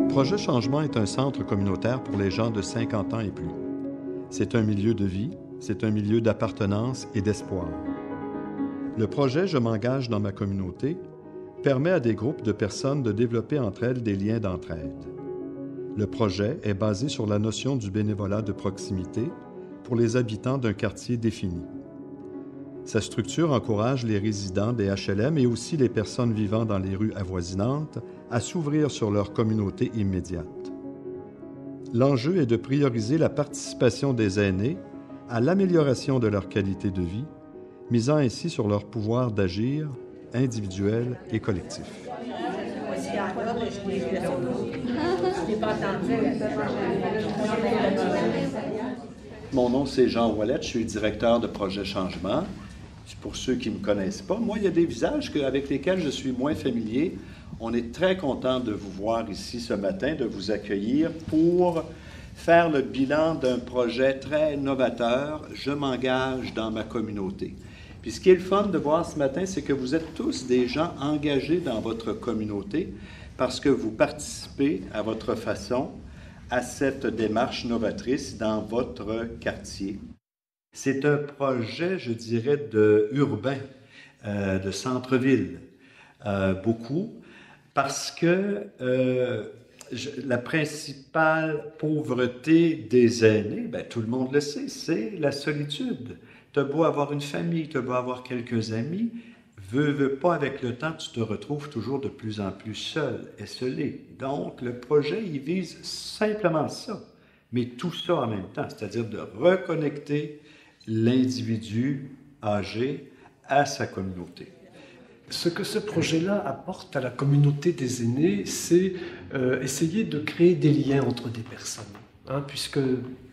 Projet Changement est un centre communautaire pour les gens de 50 ans et plus. C'est un milieu de vie, c'est un milieu d'appartenance et d'espoir. Le projet Je m'engage dans ma communauté permet à des groupes de personnes de développer entre elles des liens d'entraide. Le projet est basé sur la notion du bénévolat de proximité pour les habitants d'un quartier défini. Sa structure encourage les résidents des HLM et aussi les personnes vivant dans les rues avoisinantes à s'ouvrir sur leur communauté immédiate. L'enjeu est de prioriser la participation des aînés à l'amélioration de leur qualité de vie, misant ainsi sur leur pouvoir d'agir individuel et collectif. Mon nom, c'est Jean Ouellette, je suis le directeur de Projet Changement. Pour ceux qui ne me connaissent pas, moi, il y a des visages avec lesquels je suis moins familier. On est très content de vous voir ici ce matin, de vous accueillir pour faire le bilan d'un projet très novateur, Je m'engage dans ma communauté. Puis ce qui est le fun de voir ce matin, c'est que vous êtes tous des gens engagés dans votre communauté parce que vous participez à votre façon à cette démarche novatrice dans votre quartier. C'est un projet, je dirais, urbain, de centre-ville, beaucoup, parce que la principale pauvreté des aînés, bien, tout le monde le sait, c'est la solitude. Tu as beau avoir une famille, tu as beau avoir quelques amis, veux pas, avec le temps, tu te retrouves toujours de plus en plus seul, esselé. Donc, le projet, il vise simplement ça, mais tout ça en même temps, c'est-à-dire de reconnecter l'individu âgé à sa communauté. Ce que ce projet-là apporte à la communauté des aînés, c'est essayer de créer des liens entre des personnes. Puisque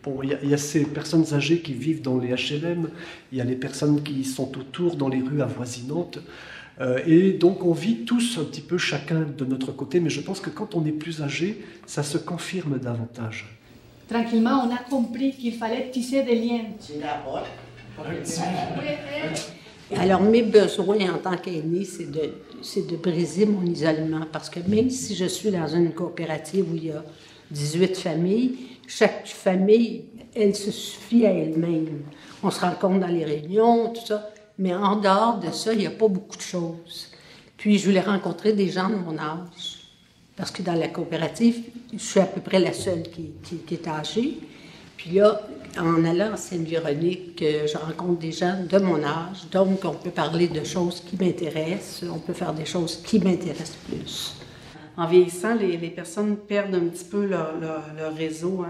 bon, y a ces personnes âgées qui vivent dans les HLM, il y a les personnes qui sont autour dans les rues avoisinantes, et donc on vit tous un petit peu chacun de notre côté, mais je pense que quand on est plus âgé, ça se confirme davantage. Tranquillement, on a compris qu'il fallait tisser des liens. Alors, mes besoins en tant qu'aîné, c'est de briser mon isolement. Parce que même si je suis dans une coopérative où il y a 18 familles, chaque famille, elle se suffit à elle-même. On se rencontre dans les réunions, tout ça. Mais en dehors de ça, il n'y a pas beaucoup de choses. Puis, je voulais rencontrer des gens de mon âge. Parce que dans la coopérative, je suis à peu près la seule qui est âgée. Puis là, en allant à Sainte-Véronique, je rencontre des gens de mon âge. Donc, on peut parler de choses qui m'intéressent. On peut faire des choses qui m'intéressent plus. En vieillissant, les personnes perdent un petit peu leur réseau.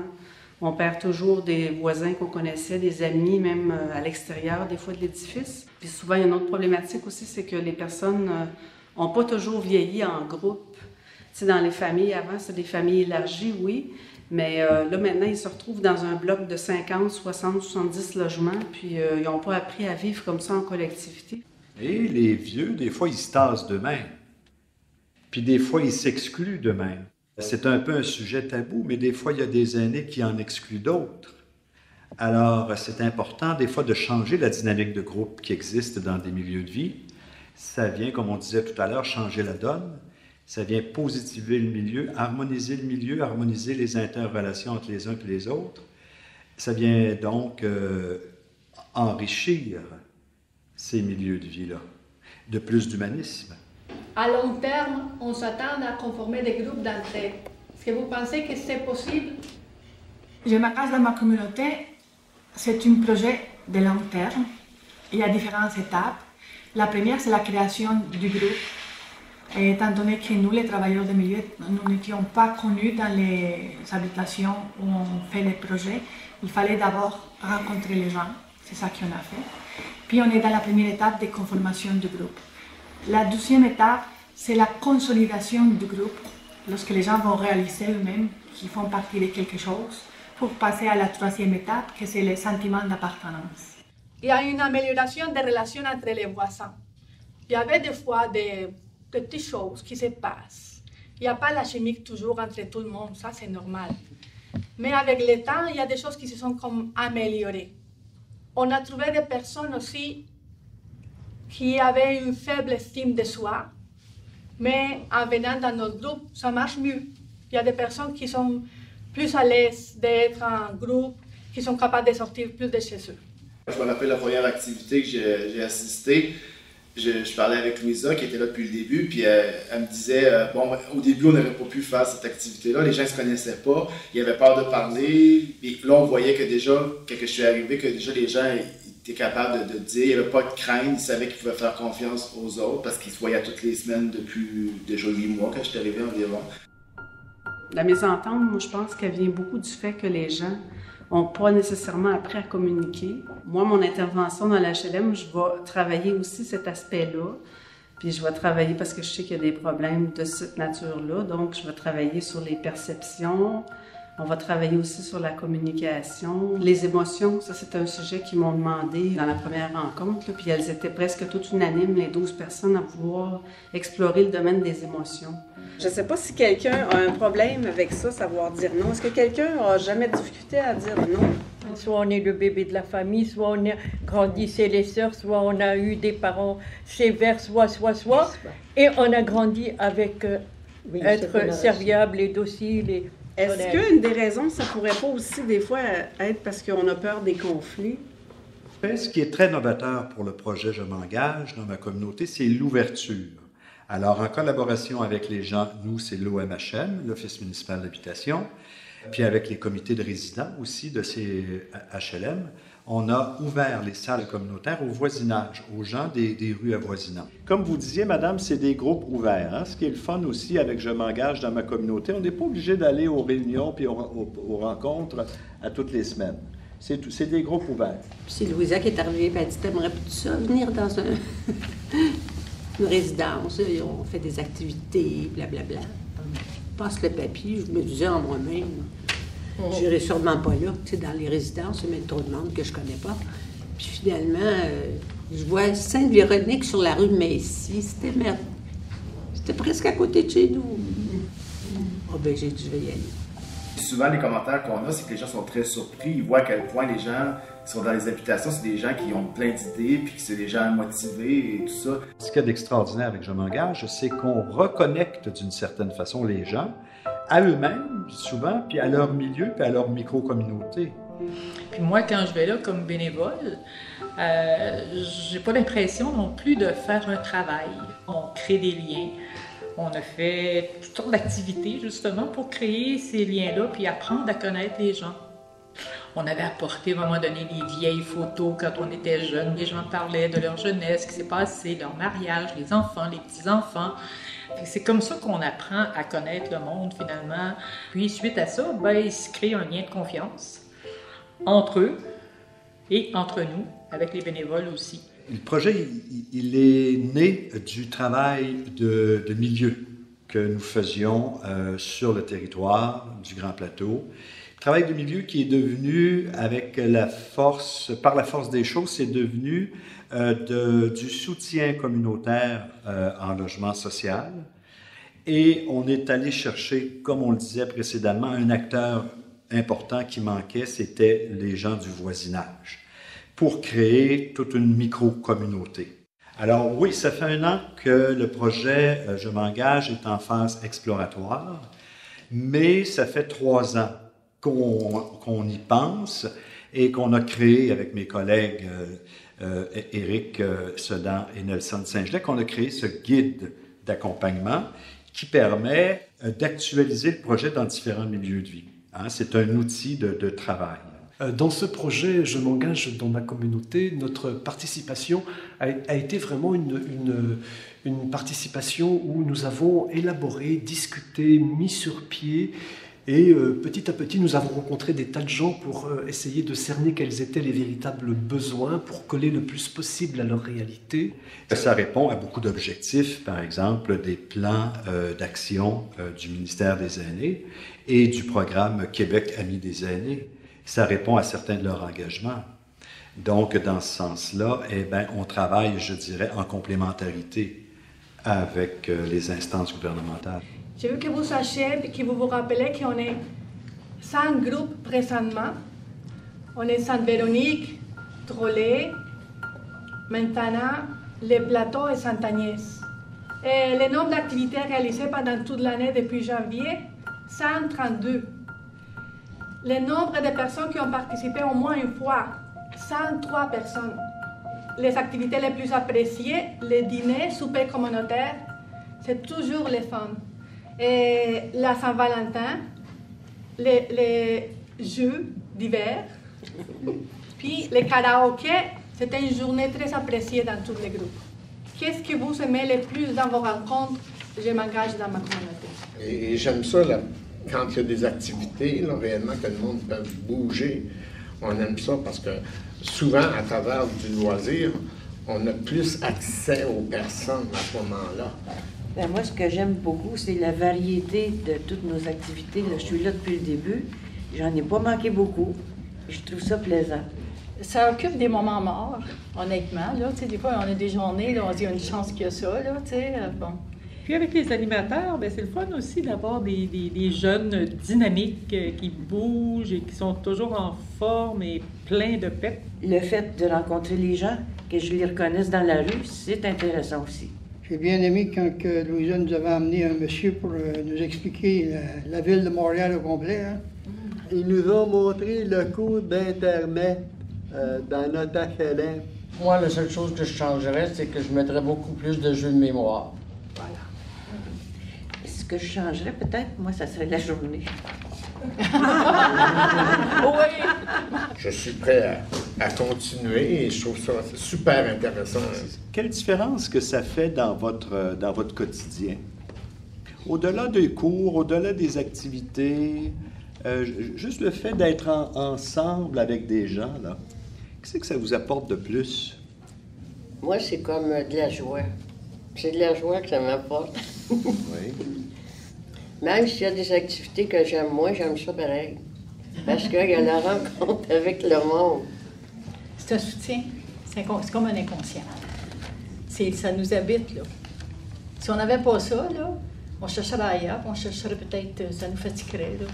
On perd toujours des voisins qu'on connaissait, des amis, même à l'extérieur, des fois de l'édifice. Puis souvent, il y a une autre problématique aussi, c'est que les personnes n'ont pas toujours vieilli en groupe. Tu sais, dans les familles, avant, c'était des familles élargies, oui, mais là, maintenant, ils se retrouvent dans un bloc de 50, 60, 70 logements, puis ils n'ont pas appris à vivre comme ça en collectivité. Et les vieux, des fois, ils se tassent d'eux-mêmes. Puis des fois, ils s'excluent d'eux-mêmes. C'est un peu un sujet tabou, mais des fois, il y a des aînés qui en excluent d'autres. Alors, c'est important, des fois, de changer la dynamique de groupe qui existe dans des milieux de vie. Ça vient, comme on disait tout à l'heure, changer la donne. Ça vient positiver le milieu, harmoniser les interrelations entre les uns et les autres. Ça vient donc enrichir ces milieux de vie-là, de plus d'humanisme. À long terme, on s'attend à conformer des groupes d'entraide. Est-ce que vous pensez que c'est possible? Je m'engage dans ma communauté. C'est un projet de long terme. Il y a différentes étapes. La première, c'est la création du groupe. Et étant donné que nous, les travailleurs de milieu, nous n'étions pas connus dans les habitations où on fait les projets, il fallait d'abord rencontrer les gens. C'est ça qu'on a fait. Puis on est dans la première étape de conformation du groupe. La deuxième étape, c'est la consolidation du groupe, lorsque les gens vont réaliser eux-mêmes qu'ils font partie de quelque chose, pour passer à la troisième étape, que c'est le sentiment d'appartenance. Il y a une amélioration des relations entre les voisins. Il y avait des fois des petites choses qui se passent. Il n'y a pas la chimie toujours entre tout le monde, ça c'est normal. Mais avec le temps, il y a des choses qui se sont comme améliorées. On a trouvé des personnes aussi qui avaient une faible estime de soi, Mais en venant dans notre groupe, ça marche mieux. Il y a des personnes qui sont plus à l'aise d'être en groupe, qui sont capables de sortir plus de chez eux. Je me rappelle la première activité que j'ai assistée. Je parlais avec Louisa qui était là depuis le début, puis elle me disait bon, au début on n'aurait pas pu faire cette activité-là, les gens ne se connaissaient pas, ils avaient peur de parler, et là on voyait que déjà, quand je suis arrivé, que déjà les gens étaient capables de dire, il n'y avait pas de crainte, ils savaient qu'ils pouvaient faire confiance aux autres parce qu'ils se voyaient toutes les semaines depuis déjà 8 mois quand je suis arrivé environ. La mésentente, moi je pense qu'elle vient beaucoup du fait que les gens n'ont pas nécessairement appris à communiquer. Moi, mon intervention dans l'HLM, je vais travailler aussi cet aspect-là. Puis je vais travailler parce que je sais qu'il y a des problèmes de cette nature-là. Donc, je vais travailler sur les perceptions. On va travailler aussi sur la communication. Les émotions, ça c'est un sujet qu'ils m'ont demandé dans la première rencontre. Là, puis elles étaient presque toutes unanimes, les 12 personnes, à vouloir explorer le domaine des émotions. Je ne sais pas si quelqu'un a un problème avec ça, savoir dire non. Est-ce que quelqu'un a jamais de difficulté à dire non? Soit on est le bébé de la famille, soit on a grandi chez les sœurs, soit on a eu des parents sévères, soit. Et on a grandi avec être serviable et docile. Et est-ce qu'une des raisons, ça pourrait pas aussi des fois être parce qu'on a peur des conflits? Ce qui est très novateur pour le projet Je m'engage dans ma communauté, c'est l'ouverture. Alors, en collaboration avec les gens, nous, c'est l'OMHM, l'Office municipal d'habitation, puis avec les comités de résidents aussi de ces HLM, on a ouvert les salles communautaires au voisinage, aux gens des rues avoisinantes. Comme vous disiez, madame, c'est des groupes ouverts. Hein? Ce qui est le fun aussi avec Je m'engage dans ma communauté, on n'est pas obligé d'aller aux réunions puis aux rencontres à toutes les semaines. C'est des groupes ouverts. Puis c'est Louisa qui est arrivée et elle dit « T'aimerais plus ça, venir dans une résidence, on fait des activités, blablabla. » Je passe le papier, je me disais en moi-même, je n'irai sûrement pas là, tu sais, dans les résidences, il y a trop de monde que je ne connais pas. Puis finalement, je vois Sainte-Véronique sur la rue Massy, c'était presque à côté de chez nous. Oh ben j'ai dit, je vais y aller. Souvent, les commentaires qu'on a, c'est que les gens sont très surpris. Ils voient à quel point les gens qui sont dans les habitations, c'est des gens qui ont plein d'idées, puis que c'est des gens motivés et tout ça. Ce qu'il y a d'extraordinaire avec Je m'engage, c'est qu'on reconnecte d'une certaine façon les gens à eux-mêmes, souvent, puis à leur milieu, puis à leur micro-communauté. Puis moi, quand je vais là comme bénévole, j'ai pas l'impression non plus de faire un travail. On crée des liens. On a fait toutes sortes d'activités, justement, pour créer ces liens-là, puis apprendre à connaître les gens. On avait apporté, à un moment donné, les vieilles photos quand on était jeunes. Les gens parlaient de leur jeunesse, ce qui s'est passé, leur mariage, les enfants, les petits-enfants. C'est comme ça qu'on apprend à connaître le monde, finalement. Puis, suite à ça, il se crée un lien de confiance entre eux et entre nous, avec les bénévoles aussi. Le projet, il est né du travail de milieu que nous faisions sur le territoire du Grand Plateau. Travail de milieu qui est devenu, par la force des choses, c'est devenu du soutien communautaire en logement social. Et on est allé chercher, comme on le disait précédemment, un acteur important qui manquait, c'était les gens du voisinage, pour créer toute une micro-communauté. Alors oui, ça fait 1 an que le projet Je m'engage est en phase exploratoire, mais ça fait 3 ans qu'on y pense et qu'on a créé avec mes collègues Éric Sedan et Nelson Saint-Gelais, qu'on a créé ce guide d'accompagnement qui permet d'actualiser le projet dans différents milieux de vie. Hein, c'est un outil de travail. Dans ce projet, Je m'engage dans ma communauté, notre participation a été vraiment une participation où nous avons élaboré, discuté, mis sur pied et petit à petit, nous avons rencontré des tas de gens pour essayer de cerner quels étaient les véritables besoins pour coller le plus possible à leur réalité. Ça répond à beaucoup d'objectifs, par exemple des plans d'action du ministère des Aînés et du programme Québec Amis des Aînés. Ça répond à certains de leurs engagements. Donc, dans ce sens-là, on travaille, je dirais, en complémentarité avec les instances gouvernementales. Je veux que vous sachiez et que vous vous rappelez qu'on est 5 groupes présentement. On est Sainte-Véronique, Trollet, maintenant, Les Plateaux et Sainte-Agnès. Et le nombre d'activités réalisées pendant toute l'année depuis janvier, 132. Le nombre de personnes qui ont participé au moins une fois, 103 personnes. Les activités les plus appréciées, les dîners, soupers communautaires, c'est toujours les fun. Et la Saint-Valentin, les jeux d'hiver, puis les karaokés, c'était une journée très appréciée dans tous les groupes. Qu'est-ce que vous aimez le plus dans vos rencontres? Je m'engage dans ma communauté. Et j'aime ça, là, quand il y a des activités, là, réellement, que le monde peut bouger. On aime ça parce que souvent, à travers du loisir, on a plus accès aux personnes à ce moment-là. Ben moi, ce que j'aime beaucoup, c'est la variété de toutes nos activités. Là, je suis là depuis le début. J'en ai pas manqué beaucoup. Je trouve ça plaisant. Ça occupe des moments morts, honnêtement. Là, des fois, on a des journées, là, on se dit, il y a une chance qu'il y a ça. Là, bon. Puis avec les animateurs, ben, c'est le fun aussi d'avoir des jeunes dynamiques qui bougent et qui sont toujours en forme et pleins de pep. Le fait de rencontrer les gens, que je les reconnaisse dans la rue, c'est intéressant aussi. J'ai bien aimé quand Louisa nous avait amené un monsieur pour nous expliquer la ville de Montréal au complet. Hein. Ils nous ont montré le cours d'Internet dans notre HLM. Moi, la seule chose que je changerais, c'est que je mettrais beaucoup plus de jeux de mémoire. Voilà. Ce que je changerais peut-être, moi, ça serait la journée. Oui! Je suis prêt à continuer et je trouve ça super intéressant. Quelle différence que ça fait dans votre quotidien? Au-delà des cours, au-delà des activités, juste le fait d'être ensemble avec des gens, là, qu'est-ce que ça vous apporte de plus? Moi, c'est comme de la joie. C'est de la joie que ça m'apporte. Oui. Même s'il y a des activités que j'aime moins, j'aime ça pareil. Parce qu'il y a la rencontre avec le monde. C'est un soutien. C'est comme un inconscient. Ça nous habite, là. Si on n'avait pas ça, là, on chercherait ailleurs, on chercherait peut-être, ça nous fatiguerait, là.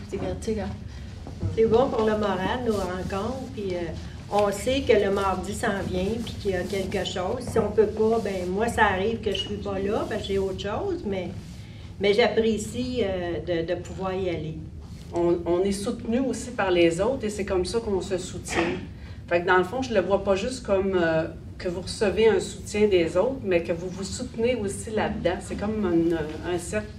C'est bon pour le moral, nos rencontres, puis on sait que le mardi s'en vient, puis qu'il y a quelque chose. Si on peut pas, ben moi, ça arrive que je suis pas là, parce que j'ai autre chose, mais j'apprécie de pouvoir y aller. On est soutenu aussi par les autres et c'est comme ça qu'on se soutient. Fait que dans le fond, je le vois pas juste comme que vous recevez un soutien des autres, mais que vous vous soutenez aussi là-dedans. C'est comme un cercle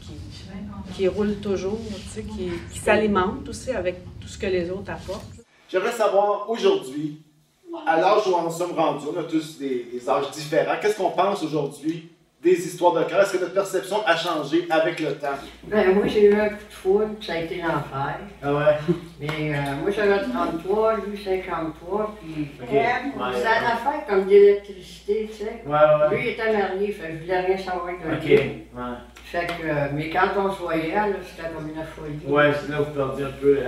qui roule toujours, tu sais, qui s'alimente aussi avec tout ce que les autres apportent. J'aimerais savoir aujourd'hui, à l'âge où on sommes rendus, on a tous des âges différents, qu'est-ce qu'on pense aujourd'hui des histoires de cœur? Est-ce que notre perception a changé avec le temps? Ben, moi, j'ai eu un coup de foudre, ça a été l'enfer. Ah ouais? Mais moi, j'avais 33, lui, 53, puis okay. C'est une affaire comme d'électricité, tu sais. Ouais. Lui, il était marié, fait que je voulais rien savoir de lui. Ouais. Fait que, mais quand on se voyait, là, c'était comme une folie. Ouais, c'est là où vous perdiez un peu.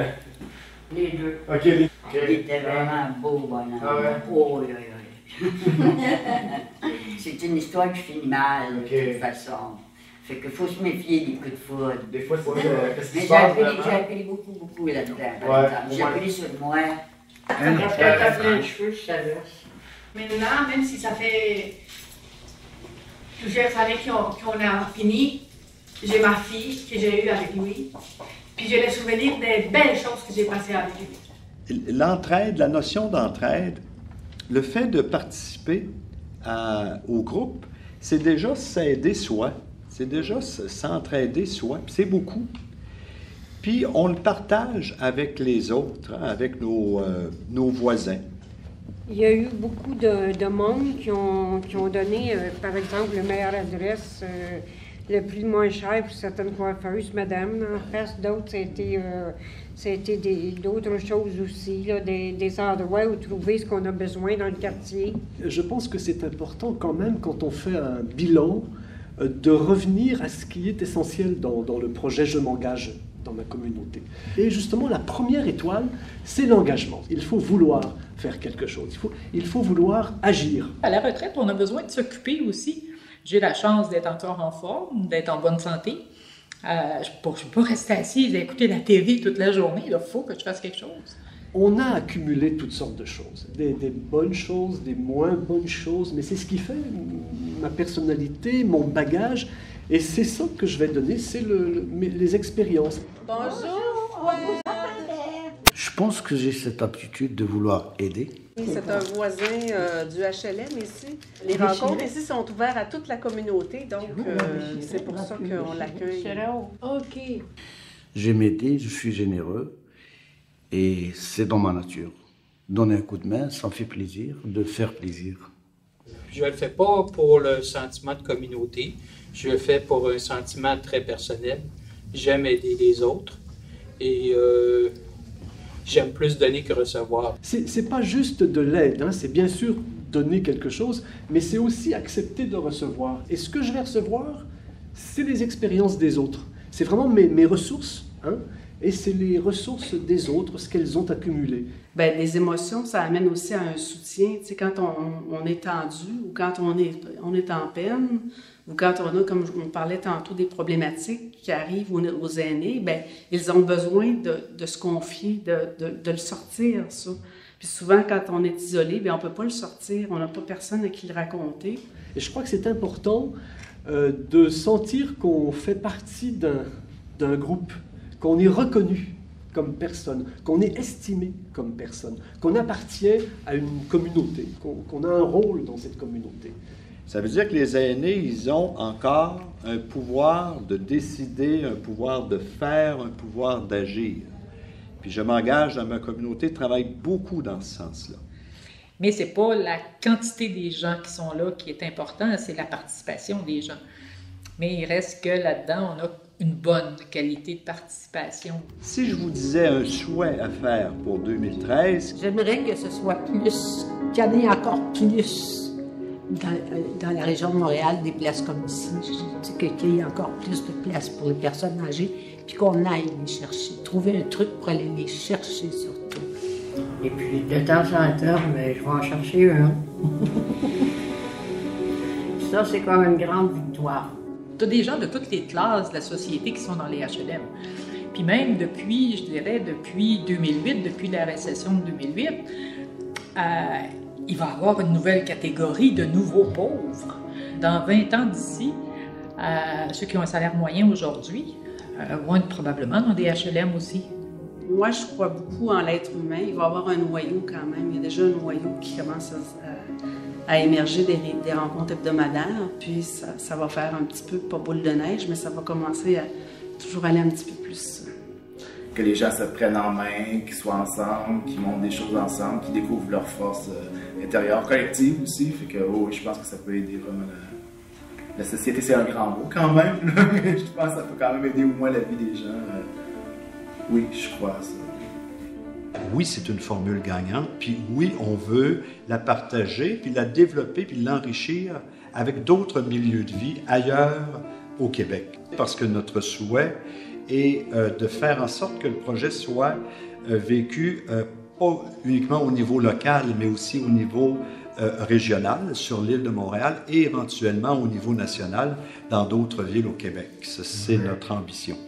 Les deux. OK. Il était vraiment beau, bonhomme. Ah ouais? Oh, oui. C'est une histoire qui finit mal, de toute façon. Fait qu'il faut se méfier des coups de foudre. Des fois, c'est mais j'ai appris beaucoup là-dedans, par exemple. J'ai appris sur moi. Après, t'as plein de cheveux, je savais. Maintenant, même si ça fait plusieurs années qu'on a fini, j'ai ma fille que j'ai eue avec lui. Puis j'ai le souvenir des belles choses que j'ai passées avec lui. L'entraide, la notion d'entraide, le fait de participer au groupe, c'est déjà s'aider soi, c'est déjà s'entraider soi, puis c'est beaucoup. Puis on le partage avec les autres, hein, avec nos voisins. Il y a eu beaucoup de monde qui ont donné, par exemple, la meilleure adresse, le prix le moins cher pour certaines coiffeuses, madame. En face, d'autres, ça a été d'autres choses aussi, là, des endroits où trouver ce qu'on a besoin dans le quartier. Je pense que c'est important quand même, quand on fait un bilan, de revenir à ce qui est essentiel dans le projet « Je m'engage » dans ma communauté. Et justement, la première étoile, c'est l'engagement. Il faut vouloir faire quelque chose. Il faut vouloir agir. À la retraite, on a besoin de s'occuper aussi. J'ai la chance d'être encore en forme, d'être en bonne santé. Je ne peux pas rester assise et écouter la TV toute la journée. Il faut que je fasse quelque chose. On a accumulé toutes sortes de choses. Des bonnes choses, des moins bonnes choses, mais c'est ce qui fait ma personnalité, mon bagage, et c'est ça que je vais donner, c'est les expériences. Bonjour! Je pense que j'ai cette aptitude de vouloir aider. C'est un voisin du HLM ici. Les rencontres ici sont ouvertes à toute la communauté, donc c'est pour ça qu'on l'accueille. OK. J'aime aider, je suis généreux et c'est dans ma nature. Donner un coup de main, ça me fait plaisir de faire plaisir. Je ne le fais pas pour le sentiment de communauté, je le fais pour un sentiment très personnel. J'aime aider les autres et j'aime plus donner que recevoir. C'est pas juste de l'aide, hein, c'est bien sûr donner quelque chose, mais c'est aussi accepter de recevoir. Et ce que je vais recevoir, c'est les expériences des autres. C'est vraiment mes ressources, hein, et c'est les ressources des autres, ce qu'elles ont accumulé. Bien, les émotions, ça amène aussi à un soutien. Tu sais, quand on est tendu ou quand on est en peine, ou quand on a, comme on parlait tantôt, des problématiques qui arrivent aux aînés, bien, ils ont besoin de se confier, de le sortir, ça. Puis souvent, quand on est isolé, bien, on ne peut pas le sortir, on n'a pas personne à qui le raconter. Et je crois que c'est important de sentir qu'on fait partie d'un groupe, qu'on est reconnu comme personne, qu'on est estimé comme personne, qu'on appartient à une communauté, qu'on a un rôle dans cette communauté. Ça veut dire que les aînés, ils ont encore un pouvoir de décider, un pouvoir de faire, un pouvoir d'agir. Puis je m'engage dans ma communauté, travaille beaucoup dans ce sens-là. Mais ce n'est pas la quantité des gens qui sont là qui est important, c'est la participation des gens. Mais il reste que là-dedans, on a une bonne qualité de participation. Si je vous disais un souhait à faire pour 2013... J'aimerais que ce soit plus, qu'il y en ait encore plus dans la région de Montréal, des places comme ici, qu'il y ait encore plus de places pour les personnes âgées, puis qu'on aille les chercher, trouver un truc pour aller les chercher surtout. Et puis de temps en temps, mais je vais en chercher un. Ça, c'est comme une grande victoire. Tu as des gens de toutes les classes de la société qui sont dans les HLM. Puis même depuis, je dirais, depuis 2008, depuis la récession de 2008, il va y avoir une nouvelle catégorie de nouveaux pauvres. Dans 20 ans d'ici, ceux qui ont un salaire moyen aujourd'hui vont être probablement dans des HLM aussi. Moi, je crois beaucoup en l'être humain. Il va y avoir un noyau quand même. Il y a déjà un noyau qui commence à émerger des rencontres hebdomadaires. Puis ça va faire un petit peu, pas boule de neige, mais ça va commencer à toujours aller un petit peu plus. Que les gens se prennent en main, qu'ils soient ensemble, qu'ils montent des choses ensemble, qu'ils découvrent leur force intérieure, collective aussi. Fait que je pense que ça peut aider vraiment la société. C'est un grand mot quand même. Je pense que ça peut quand même aider au moins la vie des gens. Oui, je crois à ça. Oui, c'est une formule gagnante, puis oui, on veut la partager, puis la développer, puis l'enrichir avec d'autres milieux de vie ailleurs au Québec. Parce que notre souhait est de faire en sorte que le projet soit vécu pas uniquement au niveau local, mais aussi au niveau régional sur l'île de Montréal et éventuellement au niveau national dans d'autres villes au Québec. C'est notre ambition.